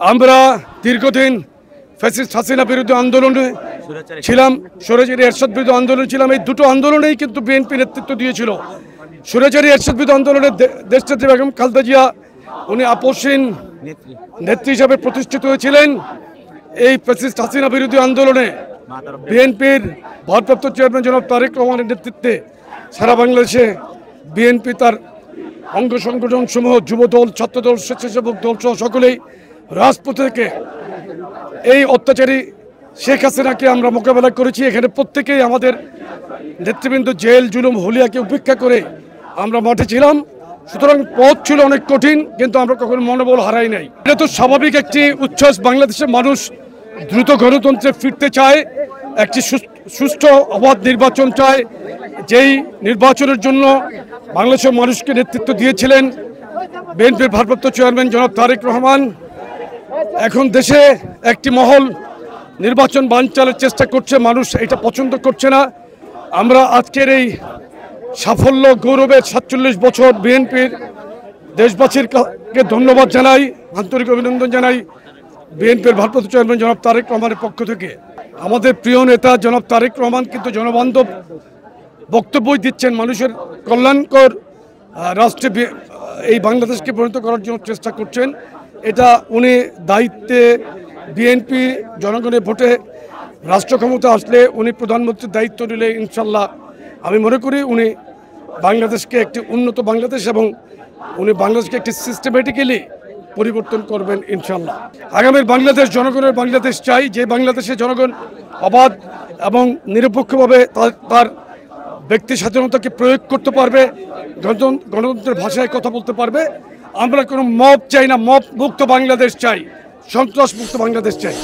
আমরা দীর্ঘদিন ফ্যাসিস্ট হাসিনা বিরোধী আন্দোলনে ছিলাম, স্বৈরাচারী এরশাদ বিরোধী আন্দোলনে ছিলাম। এই দুটো আন্দোলনেই কিন্তু বিএনপি নেতৃত্ব দিয়েছিল। স্বৈরাচারী এরশাদ বিরোধী আন্দোলনে দেশনেত্রী বেগম খালেদা জিয়া উনি আপসহীন নেত্রী হিসাবে প্রতিষ্ঠিত হয়েছিলেন। এই ফ্যাসিস্ট হাসিনা বিরোধী আন্দোলনে বিএনপির ভারপ্রাপ্ত চেয়ারম্যান জনাব তারেক রহমানের নেতৃত্বে সারা বাংলাদেশে বিএনপি তার অঙ্গ সংগঠন সমূহ, যুবদল, ছাত্রদল, স্বেচ্ছাসেবক দল সহ সকলেই রাজপথ থেকে এই অত্যাচারী শেখ হাসিনাকে আমরা মোকাবেলা করেছি। এখানে প্রত্যেকেই আমাদের নেতৃবৃন্দ জেল জুলুম হুলিয়াকে উপেক্ষা করে আমরা মাঠে ছিলাম। সুতরাং পথ ছিল অনেক কঠিন, কিন্তু আমরা কখনো মনোবল হারাই নাই। এটা তো স্বাভাবিক একটি উচ্ছ্বাস। বাংলাদেশের মানুষ দ্রুত গণতন্ত্রে ফিরতে চায়, একটি সুষ্ঠু অবাধ নির্বাচন চায়। যেই নির্বাচনের জন্য বাংলাদেশের মানুষকে নেতৃত্ব দিয়েছিলেন বিএনপির ভারপ্রাপ্ত চেয়ারম্যান জনাব তারেক রহমান, এখন দেশে একটি মহল নির্বাচন বানচালের চেষ্টা করছে। মানুষ এটা পছন্দ করছে না। আমরা আজকের এই সাফল্য, গৌরবের 47 বছর বিএনপির দেশবাসীকে ধন্যবাদ জানাই, আন্তরিক অভিনন্দন জানাই বিএনপির ভারপ্রাপ্ত চেয়ারম্যান জনাব তারেক রহমানের পক্ষ থেকে। আমাদের প্রিয় নেতা জনাব তারেক রহমান কিন্তু জনবান্ধব বক্তব্যই দিচ্ছেন, মানুষের কল্যাণকর রাষ্ট্রে এই বাংলাদেশকে পরিণত করার জন্য চেষ্টা করছেন। এটা উনি দায়িত্বে, বিএনপি জনগণের ভোটে রাষ্ট্র ক্ষমতা আসলে উনি প্রধানমন্ত্রীর দায়িত্ব নিলে ইনশাল্লাহ আমি মনে করি উনি বাংলাদেশকে একটি উন্নত বাংলাদেশ এবং উনি বাংলাদেশকে একটি সিস্টেমেটিক্যালি পরিবর্তন করবেন ইনশাল্লাহ। আগামীর বাংলাদেশ জনগণের বাংলাদেশ চাই, যে বাংলাদেশে জনগণ অবাধ এবং নিরপেক্ষভাবে তার ব্যক্তি স্বাধীনতাকে প্রয়োগ করতে পারবে, গণতন্ত্রের ভাষায় কথা বলতে পারবে। আমরা কোনো মব চাই না, মব মুক্ত বাংলাদেশ চাই, সন্ত্রাস মুক্ত বাংলাদেশ চাই।